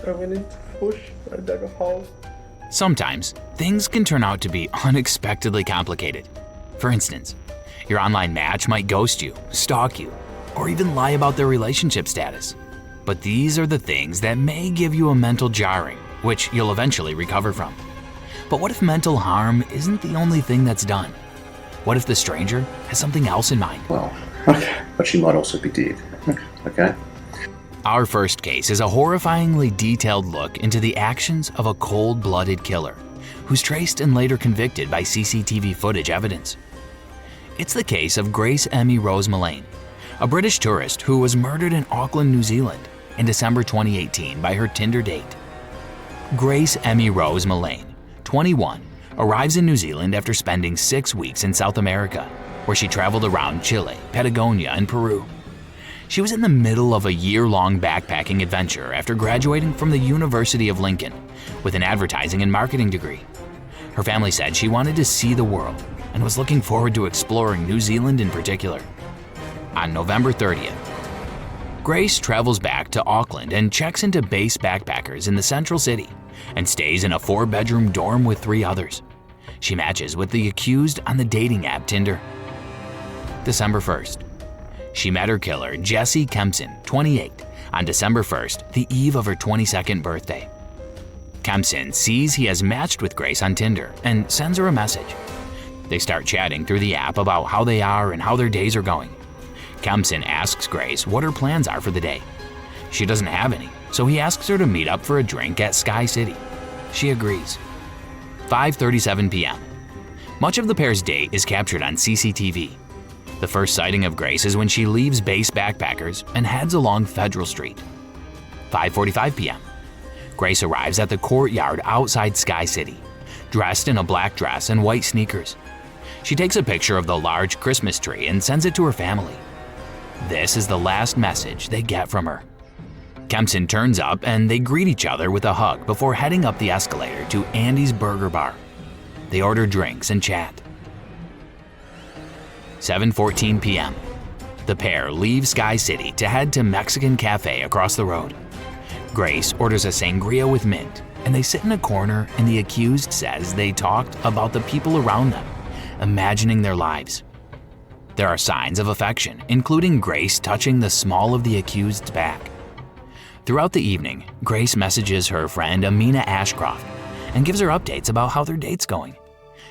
I went into the bush, I dug a hole. Sometimes, things can turn out to be unexpectedly complicated. For instance, your online match might ghost you, stalk you, or even lie about their relationship status. But these are the things that may give you a mental jarring, which you'll eventually recover from. But what if mental harm isn't the only thing that's done? What if the stranger has something else in mind? Well, okay, but she might also be dead. Okay? Our first case is a horrifyingly detailed look into the actions of a cold-blooded killer, who's traced and later convicted by CCTV footage evidence. It's the case of Grace Emmy Rose Mullane, a British tourist who was murdered in Auckland, New Zealand in December 2018 by her Tinder date. Grace Emmy Rose Mullane, 21, arrives in New Zealand after spending 6 weeks in South America, where she traveled around Chile, Patagonia, and Peru. She was in the middle of a year-long backpacking adventure after graduating from the University of Lincoln with an advertising and marketing degree. Her family said she wanted to see the world and was looking forward to exploring New Zealand in particular. On November 30th, Grace travels back to Auckland and checks into Base Backpackers in the central city and stays in a 4-bedroom dorm with 3 others. She matches with the accused on the dating app Tinder. December 1st. She met her killer, Jesse Kempson, 28, on December 1st, the eve of her 22nd birthday. Kempson sees he has matched with Grace on Tinder and sends her a message. They start chatting through the app about how they are and how their days are going. Kempson asks Grace what her plans are for the day. She doesn't have any, so he asks her to meet up for a drink at Sky City. She agrees. 5:37 p.m. Much of the pair's date is captured on CCTV. The first sighting of Grace is when she leaves Base Backpackers and heads along Federal Street. 5:45 p.m. Grace arrives at the courtyard outside Sky City, dressed in a black dress and white sneakers. She takes a picture of the large Christmas tree and sends it to her family. This is the last message they get from her. Kempson turns up and they greet each other with a hug before heading up the escalator to Andy's Burger Bar. They order drinks and chat. 7:14 p.m. The pair leave Sky City to head to Mexican Cafe across the road. Grace orders a sangria with mint, and they sit in a corner and the accused says they talked about the people around them, imagining their lives. There are signs of affection, including Grace touching the small of the accused's back. Throughout the evening, Grace messages her friend Amina Ashcroft and gives her updates about how their date's going.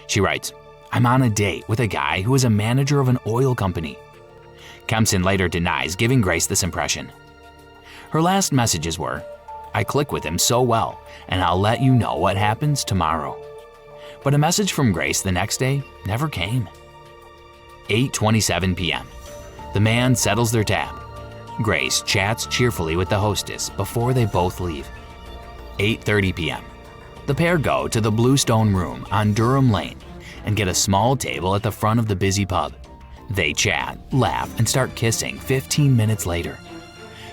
She writes, "I'm on a date with a guy who is a manager of an oil company." Kempson later denies giving Grace this impression. Her last messages were, "I click with him so well, and I'll let you know what happens tomorrow." But a message from Grace the next day never came. 8:27 p.m. The man settles their tab. Grace chats cheerfully with the hostess before they both leave. 8:30 p.m. The pair go to the Bluestone Room on Durham Lane and get a small table at the front of the busy pub. They chat, laugh, and start kissing 15 minutes later.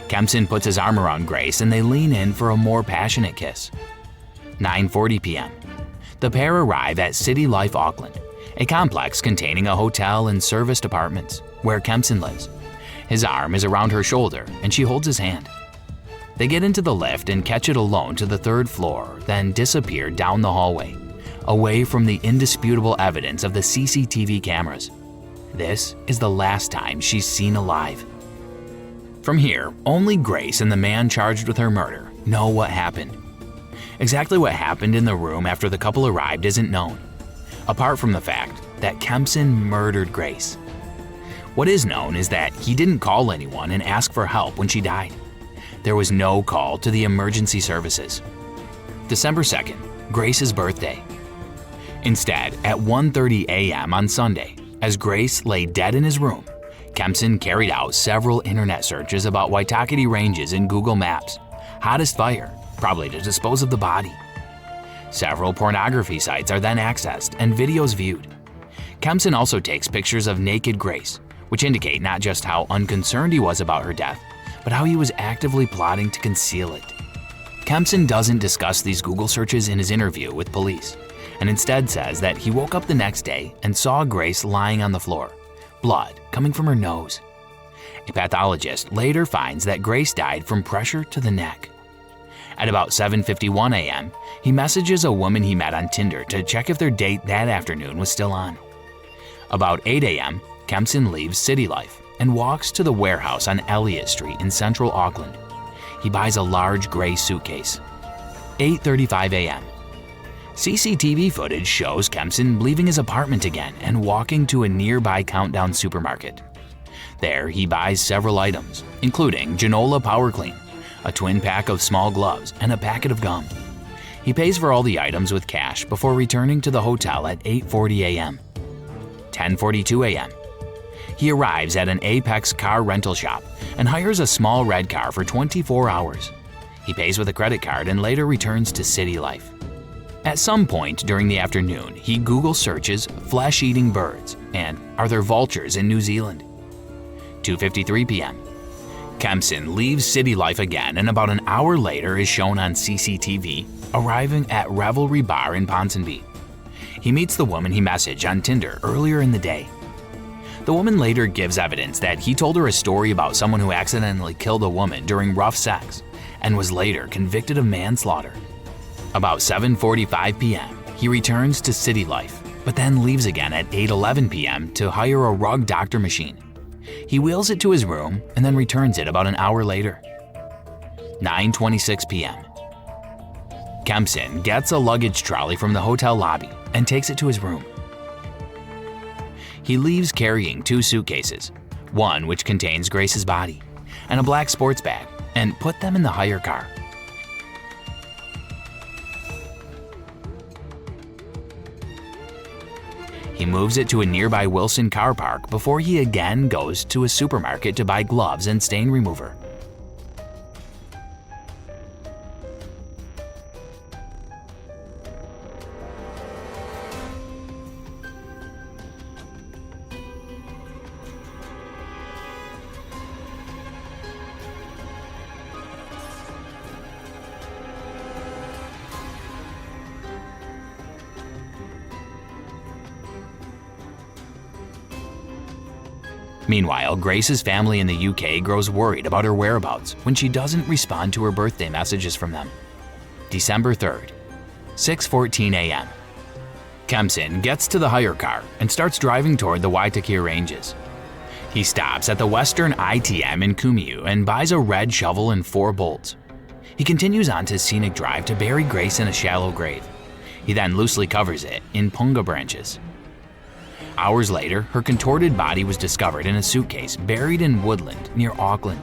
Kempson puts his arm around Grace and they lean in for a more passionate kiss. 9:40 p.m. The pair arrive at City Life Auckland, a complex containing a hotel and serviced apartments, where Kempson lives. His arm is around her shoulder and she holds his hand. They get into the lift and catch it alone to the 3rd floor, then disappear down the hallway, away from the indisputable evidence of the CCTV cameras. This is the last time she's seen alive. From here, only Grace and the man charged with her murder know what happened. Exactly what happened in the room after the couple arrived isn't known, apart from the fact that Kempson murdered Grace. What is known is that he didn't call anyone and ask for help when she died. There was no call to the emergency services. December 2nd, Grace's birthday. Instead, at 1:30 a.m. on Sunday, as Grace lay dead in his room, Kempson carried out several internet searches about Waitakere Ranges in Google Maps, hottest fire, probably to dispose of the body. Several pornography sites are then accessed and videos viewed. Kempson also takes pictures of naked Grace, which indicate not just how unconcerned he was about her death, but how he was actively plotting to conceal it. Kempson doesn't discuss these Google searches in his interview with police, and instead says that he woke up the next day and saw Grace lying on the floor, blood coming from her nose. A pathologist later finds that Grace died from pressure to the neck. At about 7:51 a.m., he messages a woman he met on Tinder to check if their date that afternoon was still on. About 8 a.m., Kempson leaves City Life and walks to the warehouse on Elliott Street in central Auckland. He buys a large gray suitcase. 8:35 a.m. CCTV footage shows Kempson leaving his apartment again and walking to a nearby Countdown supermarket. There, he buys several items, including Genola Power Clean, a twin pack of small gloves, and a packet of gum. He pays for all the items with cash before returning to the hotel at 8:40 a.m. 10:42 a.m. He arrives at an Apex car rental shop and hires a small red car for 24 hours. He pays with a credit card and later returns to City Life. At some point during the afternoon, he Google searches flesh-eating birds and are there vultures in New Zealand? 2:53 p.m. Kempson leaves City Life again and about an hour later is shown on CCTV arriving at Revelry Bar in Ponsonby. He meets the woman he messaged on Tinder earlier in the day. The woman later gives evidence that he told her a story about someone who accidentally killed a woman during rough sex and was later convicted of manslaughter. About 7:45 p.m., he returns to City Life, but then leaves again at 8:11 p.m. to hire a rug doctor machine. He wheels it to his room and then returns it about an hour later. 9:26 p.m. Kempson gets a luggage trolley from the hotel lobby and takes it to his room. He leaves carrying 2 suitcases, one which contains Grace's body, and a black sports bag, and put them in the hire car. He moves it to a nearby Wilson car park before he again goes to a supermarket to buy gloves and stain remover. Meanwhile, Grace's family in the UK grows worried about her whereabouts when she doesn't respond to her birthday messages from them. December 3rd, 6:14 a.m. Kempson gets to the hire car and starts driving toward the Waitakere Ranges. He stops at the Western ITM in Kumiu and buys a red shovel and 4 bolts. He continues on to Scenic Drive to bury Grace in a shallow grave. He then loosely covers it in punga branches. Hours later, her contorted body was discovered in a suitcase buried in woodland near Auckland.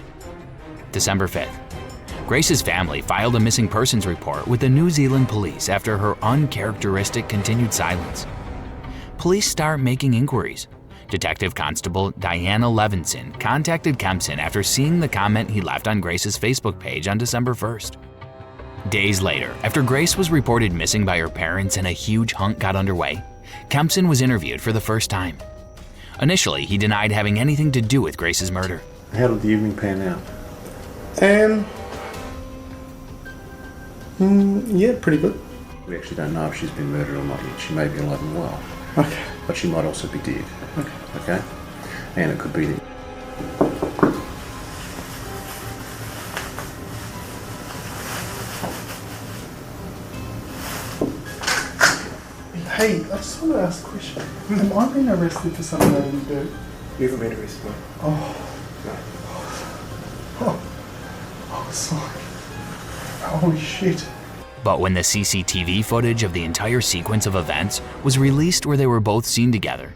December 5th. Grace's family filed a missing persons report with the New Zealand police after her uncharacteristic continued silence. Police start making inquiries. Detective Constable Diana Levinson contacted Kempson after seeing the comment he left on Grace's Facebook page on December 1st. Days later, after Grace was reported missing by her parents and a huge hunt got underway, Kempson was interviewed for the first time. Initially, he denied having anything to do with Grace's murder. How did the evening pan out? Yeah, pretty good. We actually don't know if she's been murdered or not yet. She may be alive and well. Okay. But she might also be dead. Okay? And it could be that Hey, I just want to ask a question. Am I being arrested for something I didn't do? You haven't been arrested, no? Sorry. Holy shit. But when the CCTV footage of the entire sequence of events was released where they were both seen together,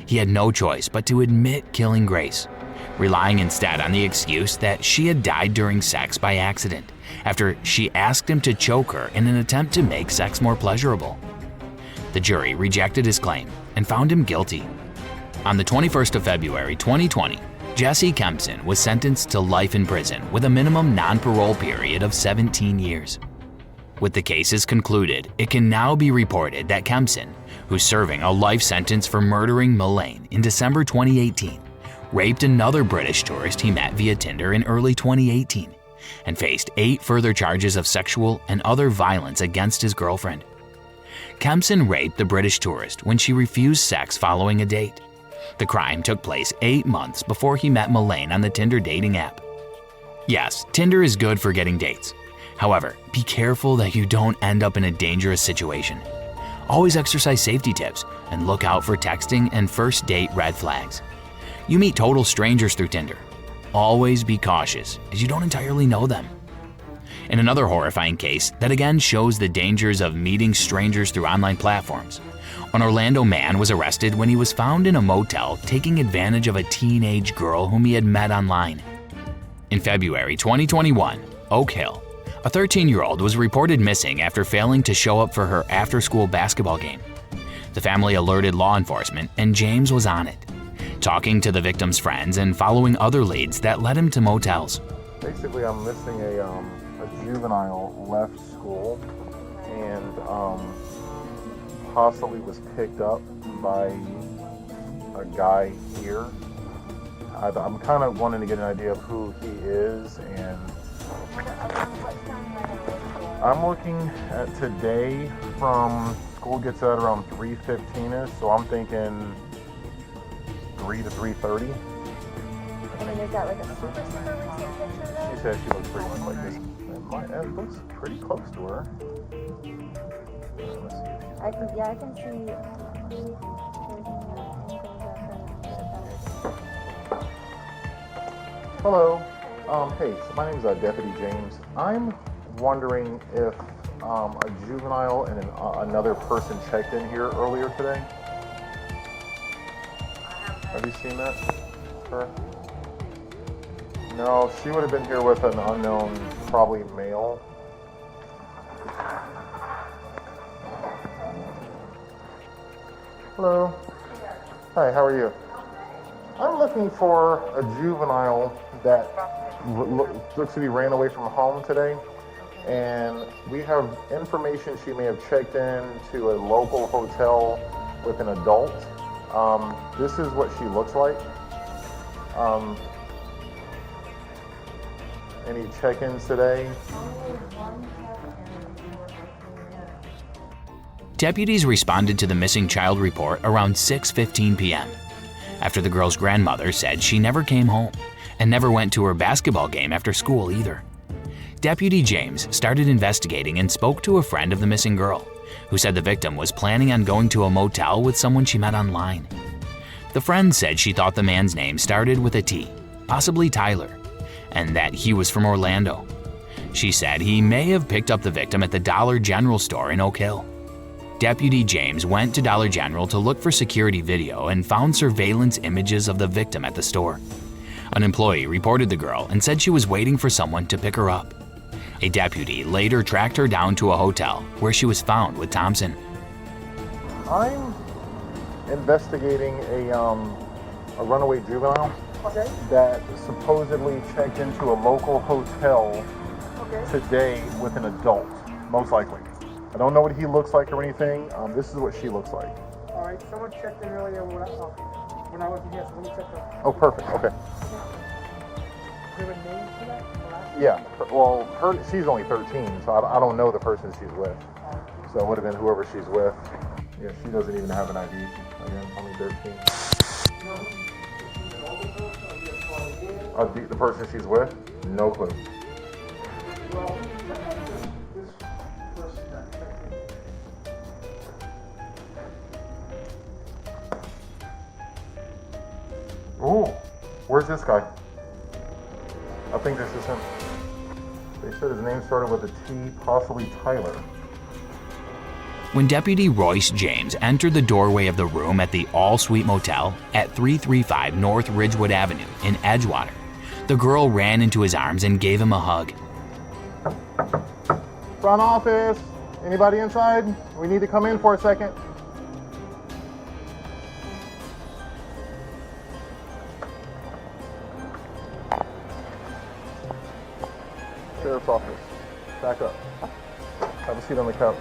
he had no choice but to admit killing Grace, relying instead on the excuse that she had died during sex by accident after she asked him to choke her in an attempt to make sex more pleasurable. The jury rejected his claim and found him guilty. On the 21st of February 2020, Jesse Kempson was sentenced to life in prison with a minimum non-parole period of 17 years. With the cases concluded, it can now be reported that Kempson, who's serving a life sentence for murdering Mullane in December 2018, raped another British tourist he met via Tinder in early 2018, and faced 8 further charges of sexual and other violence against his girlfriend. Kempson raped the British tourist when she refused sex following a date. The crime took place 8 months before he met Mullane on the Tinder dating app. Yes, Tinder is good for getting dates. However, be careful that you don't end up in a dangerous situation. Always exercise safety tips and look out for texting and first date red flags. You meet total strangers through Tinder. Always be cautious, as you don't entirely know them. In another horrifying case that again shows the dangers of meeting strangers through online platforms, an Orlando man was arrested when he was found in a motel taking advantage of a teenage girl whom he had met online. In February 2021, Oak Hill, a 13-year-old was reported missing after failing to show up for her after-school basketball game. The family alerted law enforcement and James was on it, talking to the victim's friends and following other leads that led him to motels. Basically, I'm missing a juvenile left school and possibly was picked up by a guy here. I'm kind of wanting to get an idea of who he is, and I'm looking at today from school gets out around 3:15ish, so I'm thinking 3 to 3:30. I mean, is that like a super recent picture though? She said she looks pretty much like this. It looks pretty close to her. Let's see. I can see. Hello. Hey, so my name is Deputy James. I'm wondering if a juvenile and another person checked in here earlier today. Have you seen that? Her? No, she would have been here with an unknown, probably male. Hello. Hi, how are you? I'm looking for a juvenile that looks to be ran away from home today. And we have information she may have checked in to a local hotel with an adult. This is what she looks like. Any check-ins today? Deputies responded to the missing child report around 6:15 p.m. after the girl's grandmother said she never came home and never went to her basketball game after school either. Deputy James started investigating and spoke to a friend of the missing girl, who said the victim was planning on going to a motel with someone she met online. The friend said she thought the man's name started with a T, possibly Tyler, and that he was from Orlando. She said he may have picked up the victim at the Dollar General store in Oak Hill. Deputy James went to Dollar General to look for security video and found surveillance images of the victim at the store. An employee reported the girl and said she was waiting for someone to pick her up. A deputy later tracked her down to a hotel where she was found with Thompson. I'm investigating a runaway juvenile that supposedly checked into a local hotel today with an adult, most likely. I don't know what he looks like or anything. This is what she looks like. All right, someone checked in earlier when I wasn't here, so let me check that. Oh, perfect. Okay. Do you have a name for that? Yeah. Well, she's only 13, so I don't know the person she's with. So it would have been whoever she's with. Yeah, she doesn't even have an ID. Again, only 13. The person she's with? No clue. Ooh, where's this guy? I think this is him. They said his name started with a T, possibly Tyler. When Deputy Royce James entered the doorway of the room at the All-Suite Motel at 335 North Ridgewood Avenue in Edgewater, the girl ran into his arms and gave him a hug. Front office, anybody inside? We need to come in for a second. Sheriff's office. Back up. Have a seat on the couch.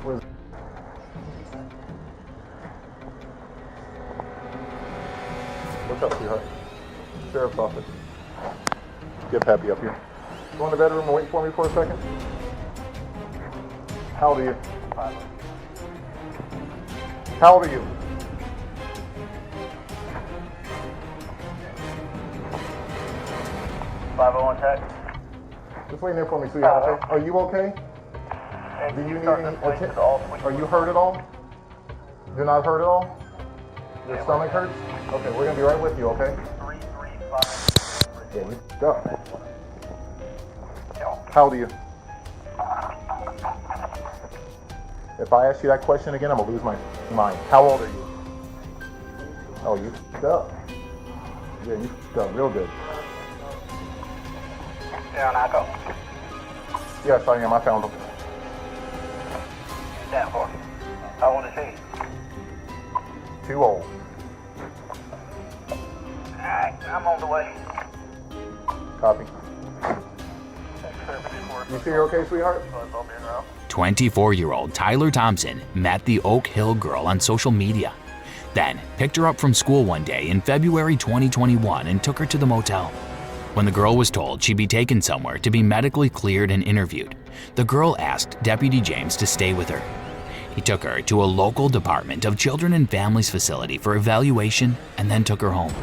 Where's... What's up, sweetheart? Sheriff's office. Get Pappy up here. Go in the bedroom and wait for me for a second. How old are you? 5. How old are you? $501 text. Just wait there for me, sweetheart, okay? Are you okay? Do you need any attention? Are you hurt at all? You're not hurt at all? Your stomach hurts? Okay, we're gonna be right with you, okay? There we go. How old are you? If I ask you that question again, I'm gonna lose my mind. How old are you? Oh, you f***ed up. Yeah, you f***ed up real good. Yes, I am. I found him. Stand for. How old is he? Too old. Alright, I'm on the way. Copy. You see you're okay, sweetheart? 24-year-old Tyler Thompson met the Oak Hill girl on social media, then picked her up from school one day in February 2021 and took her to the motel. When the girl was told she'd be taken somewhere to be medically cleared and interviewed, the girl asked Deputy James to stay with her. He took her to a local Department of Children and Families facility for evaluation and then took her home.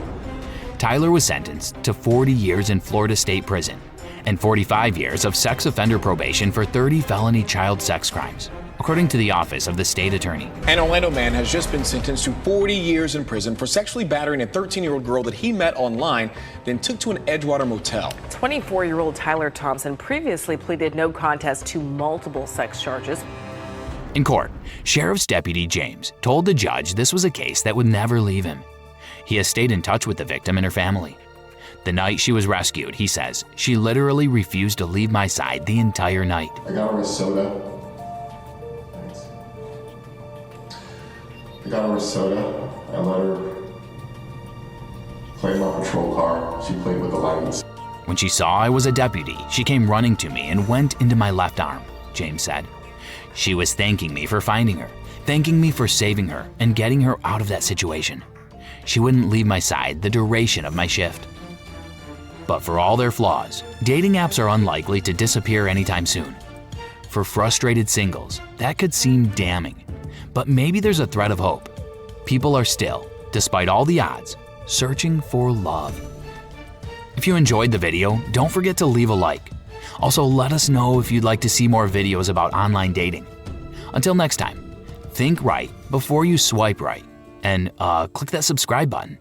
Tyler was sentenced to 40 years in Florida State Prison and 45 years of sex offender probation for 30 felony child sex crimes, according to the Office of the State Attorney. An Orlando man has just been sentenced to 40 years in prison for sexually battering a 13-year-old girl that he met online, then took to an Edgewater motel. 24-year-old Tyler Thompson previously pleaded no contest to multiple sex charges. In court, Sheriff's Deputy James told the judge this was a case that would never leave him. He has stayed in touch with the victim and her family. The night she was rescued, he says, she literally refused to leave my side the entire night. I got her a soda. Thanks. I got her a soda. I let her play in my patrol car. She played with the lights. When she saw I was a deputy, she came running to me and went into my left arm, James said. She was thanking me for finding her, thanking me for saving her and getting her out of that situation. She wouldn't leave my side the duration of my shift. But for all their flaws, dating apps are unlikely to disappear anytime soon. For frustrated singles, that could seem damning. But maybe there's a thread of hope. People are still, despite all the odds, searching for love. If you enjoyed the video, don't forget to leave a like. Also, let us know if you'd like to see more videos about online dating. Until next time, think right before you swipe right, and click that subscribe button.